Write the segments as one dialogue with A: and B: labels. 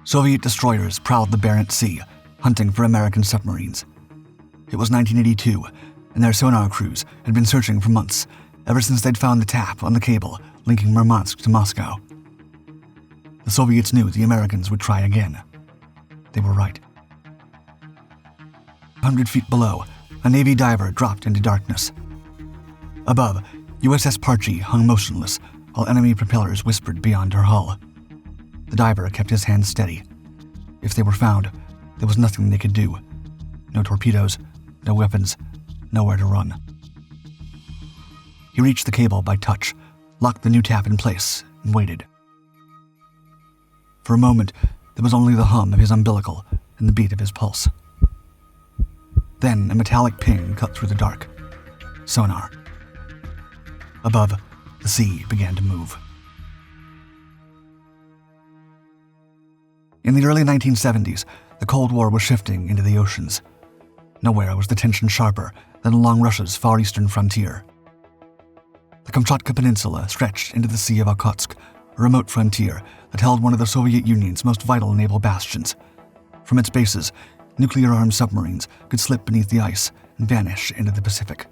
A: Soviet destroyers prowled the Barents Sea, hunting for American submarines. It was 1982, and their sonar crews had been searching for months, ever since they'd found the tap on the cable linking Murmansk to Moscow. The Soviets knew the Americans would try again. They were right. 100 feet below, a Navy diver dropped into darkness. Above, USS Parche hung motionless, while enemy propellers whispered beyond her hull. The diver kept his hands steady. If they were found, there was nothing they could do. No torpedoes, no weapons, nowhere to run. He reached the cable by touch, locked the new tap in place, and waited. For a moment, there was only the hum of his umbilical and the beat of his pulse. Then a metallic ping cut through the dark. Sonar. Above, the sea began to move. In the early 1970s, the Cold War was shifting into the oceans. Nowhere was the tension sharper than along Russia's far eastern frontier. The Kamchatka Peninsula stretched into the Sea of Okhotsk, a remote frontier that held one of the Soviet Union's most vital naval bastions. From its bases, nuclear-armed submarines could slip beneath the ice and vanish into the Pacific.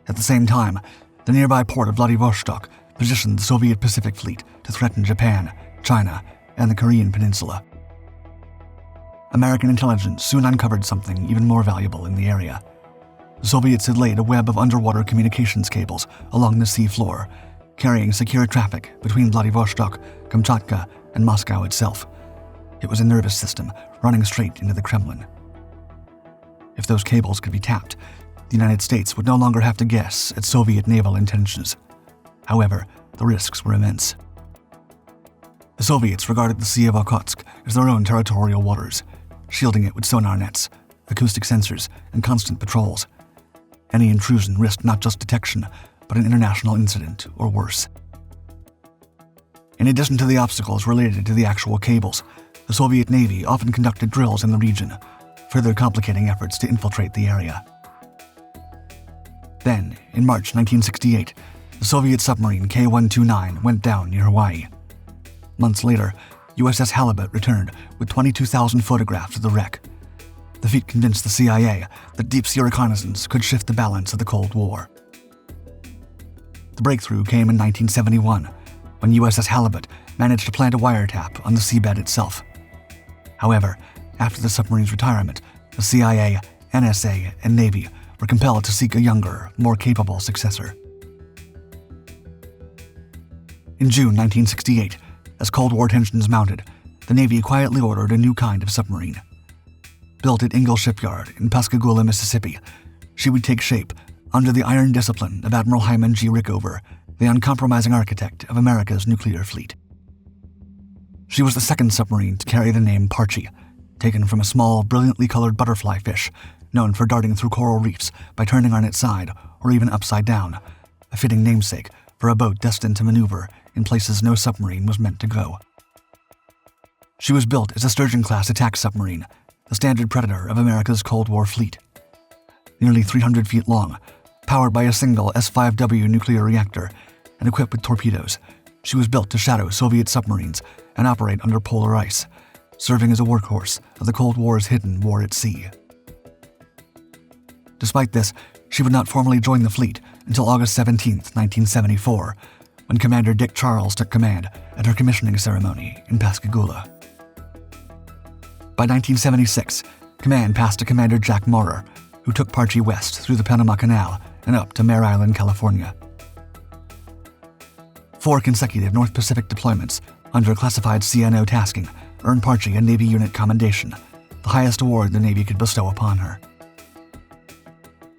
A: At the same time, the nearby port of Vladivostok positioned the Soviet Pacific Fleet to threaten Japan, China, and the Korean Peninsula. American intelligence soon uncovered something even more valuable in the area. The Soviets had laid a web of underwater communications cables along the sea floor, carrying secure traffic between Vladivostok, Kamchatka, and Moscow itself. It was a nervous system running straight into the Kremlin. If those cables could be tapped, the United States would no longer have to guess at Soviet naval intentions. However, the risks were immense. The Soviets regarded the Sea of Okhotsk as their own territorial waters, shielding it with sonar nets, acoustic sensors, and constant patrols. Any intrusion risked not just detection, but an international incident or worse. In addition to the obstacles related to the actual cables, the Soviet Navy often conducted drills in the region, further complicating efforts to infiltrate the area. Then, in March 1968, the Soviet submarine K-129 went down near Hawaii. Months later, USS Halibut returned with 22,000 photographs of the wreck. The feat convinced the CIA that deep-sea reconnaissance could shift the balance of the Cold War. The breakthrough came in 1971, when USS Halibut managed to plant a wiretap on the seabed itself. However, after the submarine's retirement, the CIA, NSA, and Navy were compelled to seek a younger, more capable successor. In June 1968, as Cold War tensions mounted, the Navy quietly ordered a new kind of submarine. Built at Ingalls Shipyard in Pascagoula, Mississippi, she would take shape under the iron discipline of Admiral Hyman G. Rickover, the uncompromising architect of America's nuclear fleet. She was the second submarine to carry the name Parche, taken from a small, brilliantly colored butterfly fish known for darting through coral reefs by turning on its side or even upside down, a fitting namesake for a boat destined to maneuver in places no submarine was meant to go. She was built as a Sturgeon-class attack submarine, the standard predator of America's Cold War fleet. Nearly 300 feet long, powered by a single S-5W nuclear reactor, and equipped with torpedoes, she was built to shadow Soviet submarines and operate under polar ice, serving as a workhorse of the Cold War's hidden war at sea. Despite this, she would not formally join the fleet until August 17, 1974, when Commander Dick Charles took command at her commissioning ceremony in Pascagoula. By 1976, command passed to Commander Jack Maurer, who took Parche west through the Panama Canal and up to Mare Island, California. 4 consecutive North Pacific deployments under classified CNO tasking earned Parche a Navy Unit Commendation, the highest award the Navy could bestow upon her.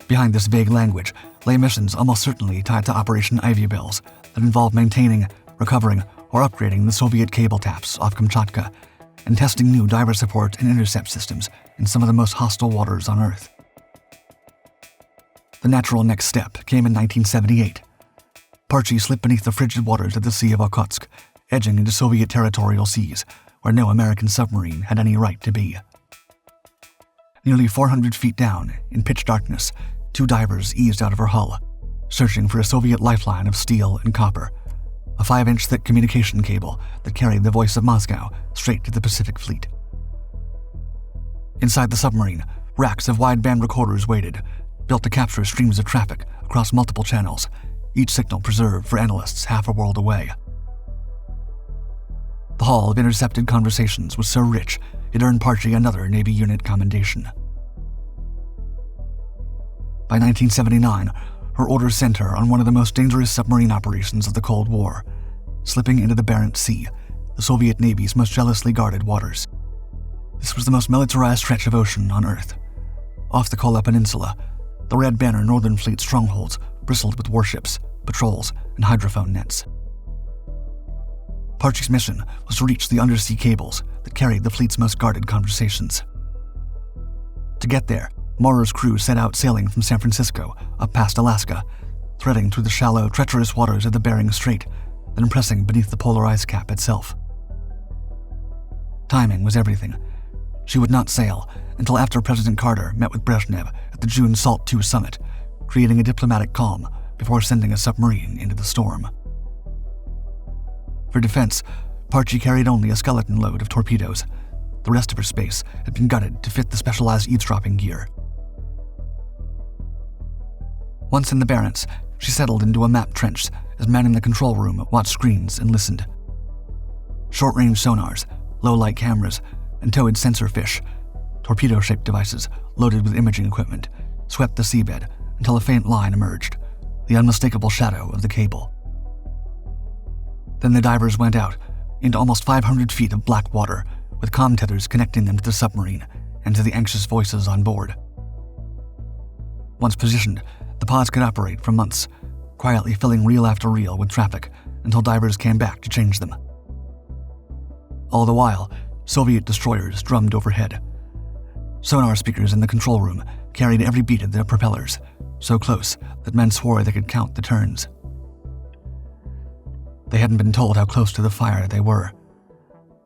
A: Behind this vague language lay missions almost certainly tied to Operation Ivy Bells that involved maintaining, recovering, or upgrading the Soviet cable taps off Kamchatka and testing new diver support and intercept systems in some of the most hostile waters on Earth. The natural next step came in 1978. Parche slipped beneath the frigid waters of the Sea of Okhotsk, edging into Soviet territorial seas where no American submarine had any right to be. Nearly 400 feet down, in pitch darkness, 2 divers eased out of her hull, searching for a Soviet lifeline of steel and copper, a 5-inch thick communication cable that carried the voice of Moscow straight to the Pacific Fleet. Inside the submarine, racks of wideband recorders waited, built to capture streams of traffic across multiple channels, each signal preserved for analysts half a world away. The haul of intercepted conversations was so rich it earned Parche another Navy unit commendation. By 1979, her orders sent her on one of the most dangerous submarine operations of the Cold War, slipping into the Barents Sea, the Soviet Navy's most jealously guarded waters. This was the most militarized stretch of ocean on Earth. Off the Kola Peninsula, the Red Banner Northern Fleet strongholds bristled with warships, patrols, and hydrophone nets. Parche's mission was to reach the undersea cables that carried the fleet's most guarded conversations. To get there, Maurer's crew set out sailing from San Francisco up past Alaska, threading through the shallow, treacherous waters of the Bering Strait, then pressing beneath the polar ice cap itself. Timing was everything. She would not sail until after President Carter met with Brezhnev at the June SALT II summit, creating a diplomatic calm before sending a submarine into the storm. For defense, Parche carried only a skeleton load of torpedoes. The rest of her space had been gutted to fit the specialized eavesdropping gear. Once in the Barents, she settled into a map trench as men in the control room watched screens and listened. Short-range sonars, low-light cameras, and towed sensor fish, torpedo-shaped devices loaded with imaging equipment, swept the seabed until a faint line emerged, the unmistakable shadow of the cable. Then the divers went out into almost 500 feet of black water, with comm tethers connecting them to the submarine and to the anxious voices on board. Once positioned, the pods could operate for months, quietly filling reel after reel with traffic until divers came back to change them. All the while, Soviet destroyers drummed overhead. Sonar speakers in the control room carried every beat of their propellers, so close that men swore they could count the turns. They hadn't been told how close to the fire they were.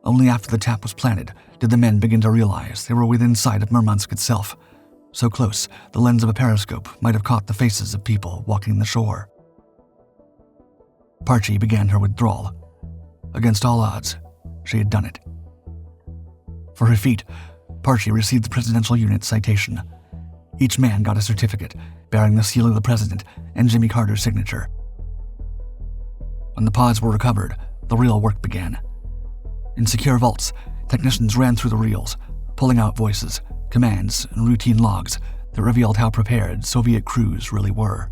A: Only after the tap was planted did the men begin to realize they were within sight of Murmansk itself, so close the lens of a periscope might have caught the faces of people walking the shore. Parche began her withdrawal. Against all odds, she had done it. For her feat, Parche received the Presidential Unit citation. Each man got a certificate bearing the seal of the President and Jimmy Carter's signature. When the pods were recovered, the real work began. In secure vaults, technicians ran through the reels, pulling out voices, commands, and routine logs that revealed how prepared Soviet crews really were.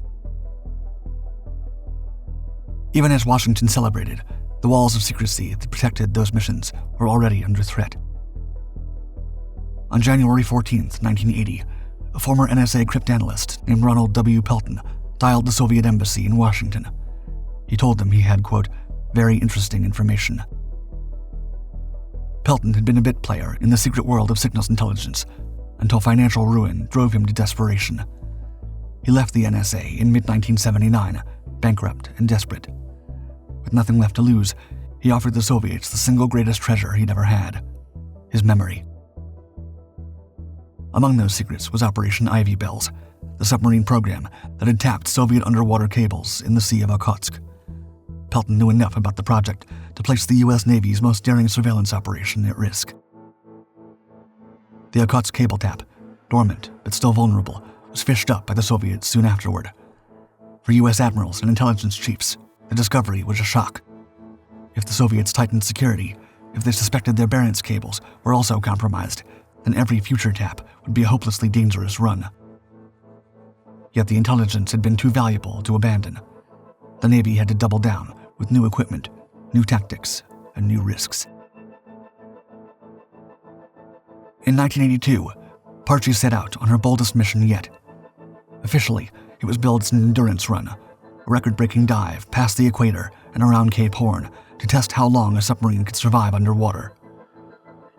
A: Even as Washington celebrated, the walls of secrecy that protected those missions were already under threat. On January 14, 1980, a former NSA cryptanalyst named Ronald W. Pelton dialed the Soviet embassy in Washington. He told them he had, quote, very interesting information. Pelton had been a bit player in the secret world of signals intelligence until financial ruin drove him to desperation. He left the NSA in mid-1979, bankrupt and desperate. With nothing left to lose, he offered the Soviets the single greatest treasure he'd ever had, his memory. Among those secrets was Operation Ivy Bells, the submarine program that had tapped Soviet underwater cables in the Sea of Okhotsk. Pelton knew enough about the project to place the U.S. Navy's most daring surveillance operation at risk. The Okhotsk cable tap, dormant but still vulnerable, was fished up by the Soviets soon afterward. For U.S. admirals and intelligence chiefs, the discovery was a shock. If the Soviets tightened security, if they suspected their Barents cables were also compromised, then every future tap would be a hopelessly dangerous run. Yet the intelligence had been too valuable to abandon. The Navy had to double down with new equipment, new tactics, and new risks. In 1982, Parche set out on her boldest mission yet. Officially, it was billed as an endurance run, a record-breaking dive past the equator and around Cape Horn to test how long a submarine could survive underwater.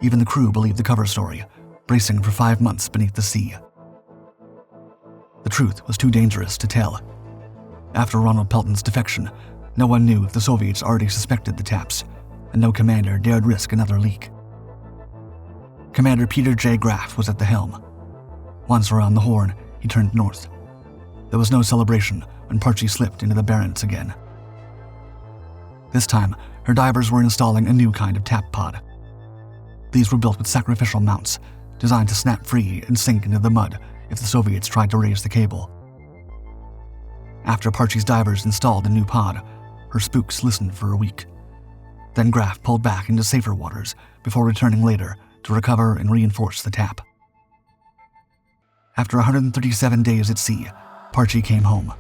A: Even the crew believed the cover story, bracing for 5 months beneath the sea. The truth was too dangerous to tell. After Ronald Pelton's defection, no one knew if the Soviets already suspected the taps, and no commander dared risk another leak. Commander Peter J. Graff was at the helm. Once around the Horn, he turned north. There was no celebration when Parche slipped into the Barents again. This time, her divers were installing a new kind of tap pod. These were built with sacrificial mounts, designed to snap free and sink into the mud if the Soviets tried to raise the cable. After Parche's divers installed the new pod, her spooks listened for a week. Then Graf pulled back into safer waters before returning later to recover and reinforce the tap. After 137 days at sea, Parche came home.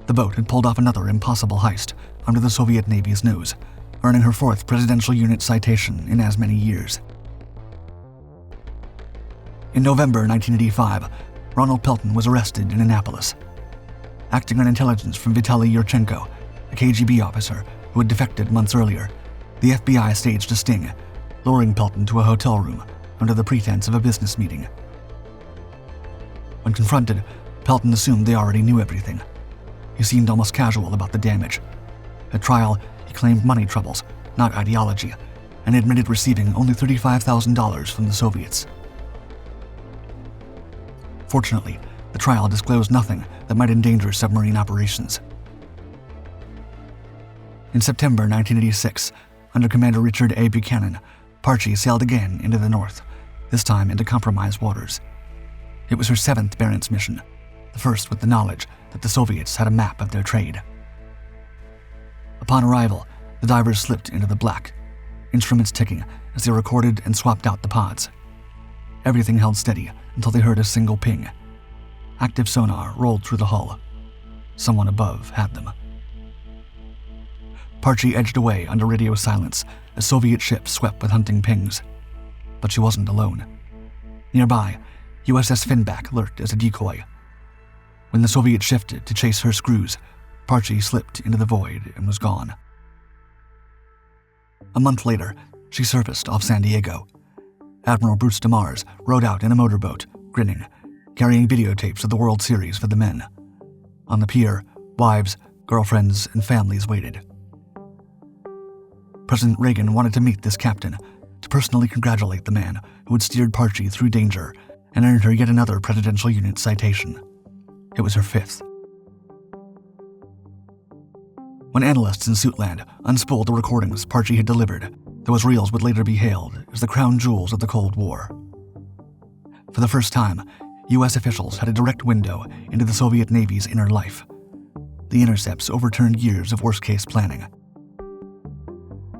A: The boat had pulled off another impossible heist under the Soviet Navy's nose, earning her 4th Presidential Unit citation in as many years. In November 1985, Ronald Pelton was arrested in Annapolis. Acting on intelligence from Vitaly Yurchenko, a KGB officer who had defected months earlier, the FBI staged a sting, luring Pelton to a hotel room under the pretense of a business meeting. When confronted, Pelton assumed they already knew everything. He seemed almost casual about the damage. At trial, he claimed money troubles, not ideology, and admitted receiving only $35,000 from the Soviets. Fortunately, the trial disclosed nothing that might endanger submarine operations. In September 1986, under Commander Richard A. Buchanan, Parche sailed again into the north, this time into compromised waters. It was her 7th Barents mission, the first with the knowledge that the Soviets had a map of their trade. Upon arrival, the divers slipped into the black, instruments ticking as they recorded and swapped out the pods. Everything held steady until they heard a single ping. Active sonar rolled through the hull. Someone above had them. Parche edged away under radio silence as Soviet ships swept with hunting pings. But she wasn't alone. Nearby, USS Finback lurked as a decoy. When the Soviets shifted to chase her screws, Parche slipped into the void and was gone. A month later, she surfaced off San Diego. Admiral Bruce DeMars rode out in a motorboat, grinning, carrying videotapes of the World Series for the men. On the pier, wives, girlfriends, and families waited. President Reagan wanted to meet this captain, to personally congratulate the man who had steered Parche through danger and earned her yet another Presidential Unit citation. It was her 5th. When analysts in Suitland unspooled the recordings Parche had delivered, those reels would later be hailed as the crown jewels of the Cold War. For the first time, U.S. officials had a direct window into the Soviet Navy's inner life. The intercepts overturned years of worst-case planning.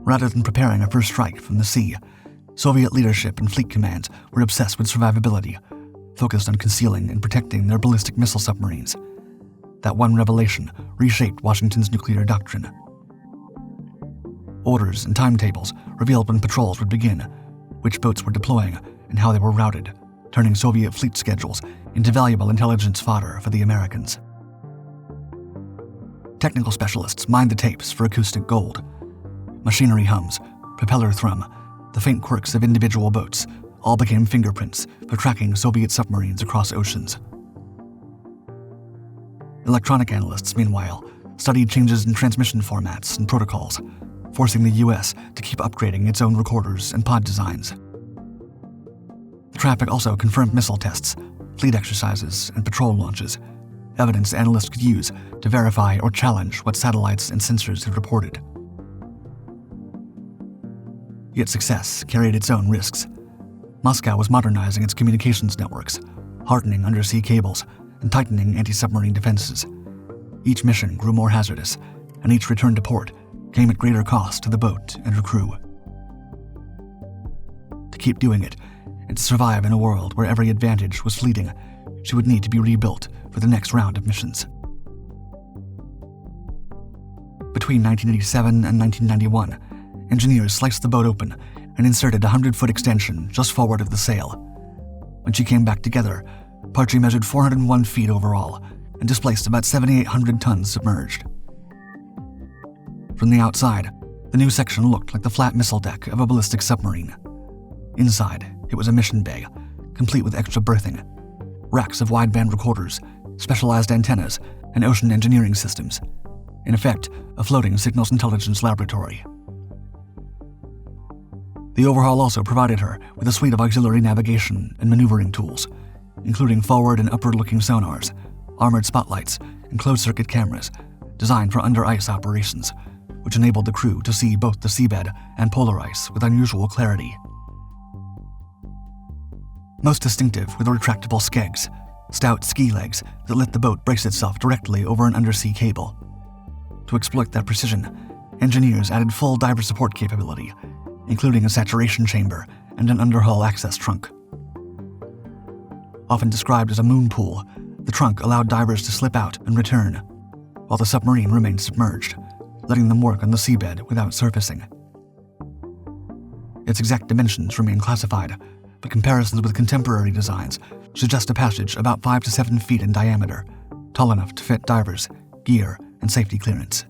A: Rather than preparing a first strike from the sea, Soviet leadership and fleet commands were obsessed with survivability, focused on concealing and protecting their ballistic missile submarines. That one revelation reshaped Washington's nuclear doctrine. Orders and timetables revealed when patrols would begin, which boats were deploying, and how they were routed, turning Soviet fleet schedules into valuable intelligence fodder for the Americans. Technical specialists mined the tapes for acoustic gold. Machinery hums, propeller thrum, the faint quirks of individual boats all became fingerprints for tracking Soviet submarines across oceans. Electronic analysts, meanwhile, studied changes in transmission formats and protocols, forcing the U.S. to keep upgrading its own recorders and pod designs. The traffic also confirmed missile tests, fleet exercises, and patrol launches, evidence analysts could use to verify or challenge what satellites and sensors had reported. Yet success carried its own risks. Moscow was modernizing its communications networks, hardening undersea cables, and tightening anti-submarine defenses. Each mission grew more hazardous, and each return to port came at greater cost to the boat and her crew. To keep doing it, and to survive in a world where every advantage was fleeting, she would need to be rebuilt for the next round of missions. Between 1987 and 1991, engineers sliced the boat open and inserted a 100-foot extension just forward of the sail. When she came back together, Parche measured 401 feet overall and displaced about 7,800 tons submerged. From the outside, the new section looked like the flat missile deck of a ballistic submarine. Inside, it was a mission bay, complete with extra berthing, racks of wideband recorders, specialized antennas, and ocean engineering systems. In effect, a floating signals intelligence laboratory. The overhaul also provided her with a suite of auxiliary navigation and maneuvering tools, including forward and upward-looking sonars, armored spotlights, and closed-circuit cameras designed for under-ice operations, which enabled the crew to see both the seabed and polar ice with unusual clarity. Most distinctive were the retractable skegs, stout ski legs that let the boat brace itself directly over an undersea cable. To exploit that precision, engineers added full diver support capability, including a saturation chamber and an underhull access trunk. Often described as a moon pool, the trunk allowed divers to slip out and return, while the submarine remained submerged, letting them work on the seabed without surfacing. Its exact dimensions remain classified, but comparisons with contemporary designs suggest a passage about 5 to 7 feet in diameter, tall enough to fit divers, gear, and safety clearance.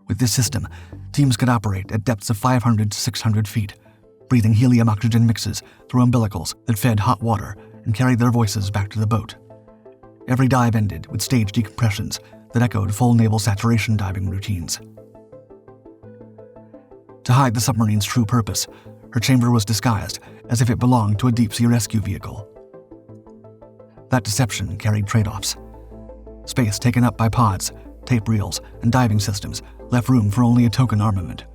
A: With this system, teams could operate at depths of 500 to 600 feet, breathing helium-oxygen mixes through umbilicals that fed hot water and carried their voices back to the boat. Every dive ended with staged decompressions that echoed full naval saturation diving routines. To hide the submarine's true purpose, her chamber was disguised as if it belonged to a deep-sea rescue vehicle. That deception carried trade-offs. Space taken up by pods, tape reels, and diving systems left room for only a token armament.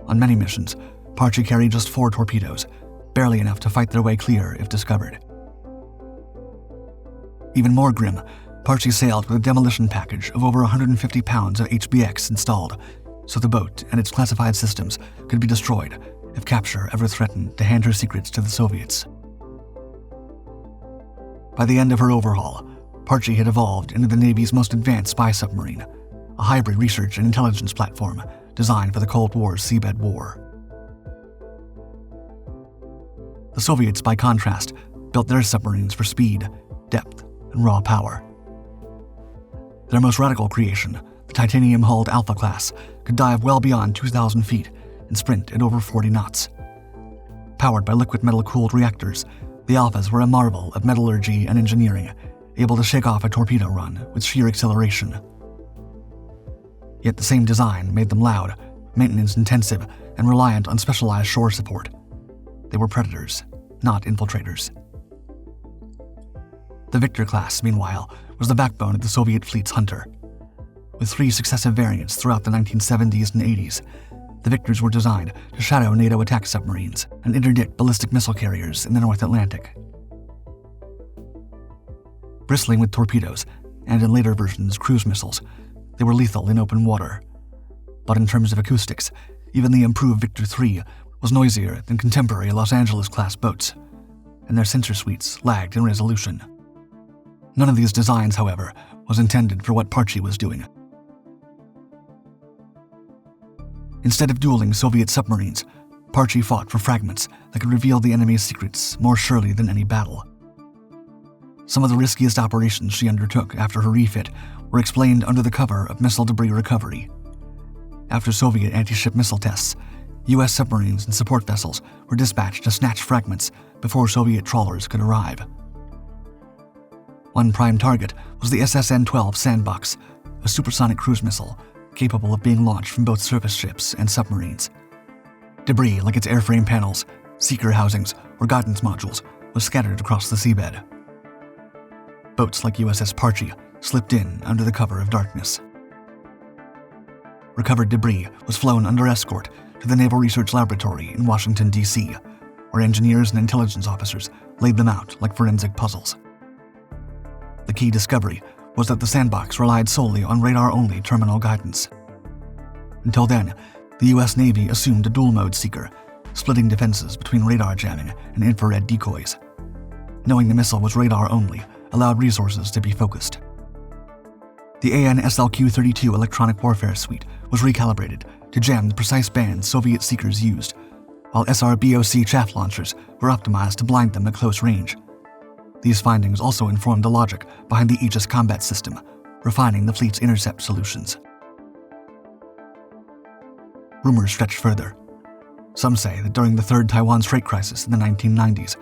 A: On many missions, Parche carried just 4 torpedoes, barely enough to fight their way clear if discovered. Even more grim, Parche sailed with a demolition package of over 150 pounds of HBX installed, so the boat and its classified systems could be destroyed if capture ever threatened to hand her secrets to the Soviets. By the end of her overhaul, Parche had evolved into the Navy's most advanced spy submarine, a hybrid research and intelligence platform designed for the Cold War's seabed war. The Soviets, by contrast, built their submarines for speed, depth, and raw power. Their most radical creation, the titanium-hulled Alpha class, could dive well beyond 2,000 feet and sprint at over 40 knots. Powered by liquid metal-cooled reactors, the Alphas were a marvel of metallurgy and engineering, able to shake off a torpedo run with sheer acceleration. Yet the same design made them loud, maintenance-intensive, and reliant on specialized shore support. They were predators, not infiltrators. The Victor class, meanwhile, was the backbone of the Soviet fleet's Hunter. With 3 successive variants throughout the 1970s and 80s, the Victors were designed to shadow NATO attack submarines and interdict ballistic missile carriers in the North Atlantic. Bristling with torpedoes, and in later versions cruise missiles, they were lethal in open water. But in terms of acoustics, even the improved Victor III was noisier than contemporary Los Angeles-class boats, and their sensor suites lagged in resolution. None of these designs, however, was intended for what Parche was doing. Instead of dueling Soviet submarines, Parche fought for fragments that could reveal the enemy's secrets more surely than any battle. Some of the riskiest operations she undertook after her refit were explained under the cover of missile debris recovery. After Soviet anti-ship missile tests, U.S. submarines and support vessels were dispatched to snatch fragments before Soviet trawlers could arrive. One prime target was the SSN-12 Sandbox, a supersonic cruise missile capable of being launched from both surface ships and submarines. Debris like its airframe panels, seeker housings, or guidance modules was scattered across the seabed. Boats like USS Parche slipped in under the cover of darkness. Recovered debris was flown under escort to the Naval Research Laboratory in Washington, D.C., where engineers and intelligence officers laid them out like forensic puzzles. The key discovery was that the Sandbox relied solely on radar-only terminal guidance. Until then, the U.S. Navy assumed a dual-mode seeker, splitting defenses between radar jamming and infrared decoys. Knowing the missile was radar-only allowed resources to be focused. The AN/SLQ-32 electronic warfare suite was recalibrated to jam the precise bands Soviet seekers used, while SRBOC chaff launchers were optimized to blind them at close range. These findings also informed the logic behind the Aegis combat system, refining the fleet's intercept solutions. Rumors stretch further. Some say that during the Third Taiwan Strait crisis in the 1990s,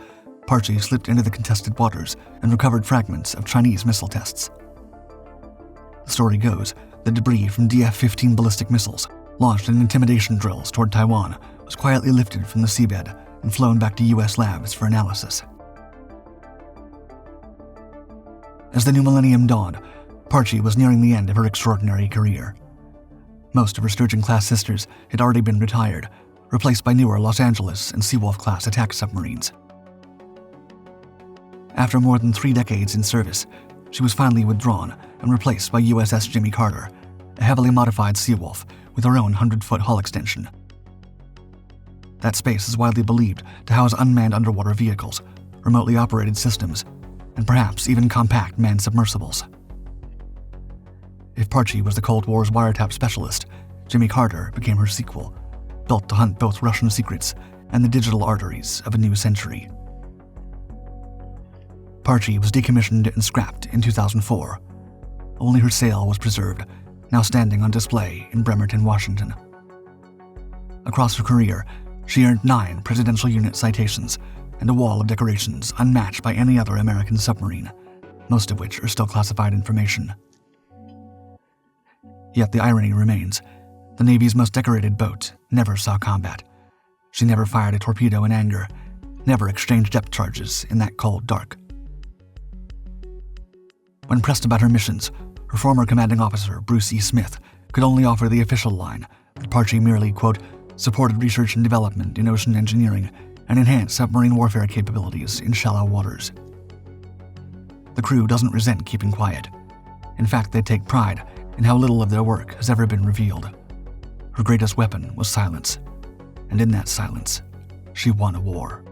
A: Parche slipped into the contested waters and recovered fragments of Chinese missile tests. The story goes that debris from DF-15 ballistic missiles, launched in intimidation drills toward Taiwan, was quietly lifted from the seabed and flown back to U.S. labs for analysis. As the new millennium dawned, Parche was nearing the end of her extraordinary career. Most of her Sturgeon-class sisters had already been retired, replaced by newer Los Angeles and Seawolf-class attack submarines. After more than 3 decades in service, she was finally withdrawn and replaced by USS Jimmy Carter, a heavily modified Seawolf with her own 100-foot hull extension. That space is widely believed to house unmanned underwater vehicles, remotely operated systems, and perhaps even compact manned submersibles. If Parche was the Cold War's wiretap specialist, Jimmy Carter became her sequel, built to hunt both Russian secrets and the digital arteries of a new century. Parche was decommissioned and scrapped in 2004. Only her sail was preserved, now standing on display in Bremerton, Washington. Across her career, she earned 9 Presidential Unit citations and a wall of decorations unmatched by any other American submarine, most of which are still classified information. Yet the irony remains. The Navy's most decorated boat never saw combat. She never fired a torpedo in anger, never exchanged depth charges in that cold dark. When pressed about her missions, her former commanding officer, Bruce E. Smith, could only offer the official line that Parche merely, quote, supported research and development in ocean engineering and enhanced submarine warfare capabilities in shallow waters. The crew doesn't resent keeping quiet. In fact, they take pride in how little of their work has ever been revealed. Her greatest weapon was silence, and in that silence, she won a war.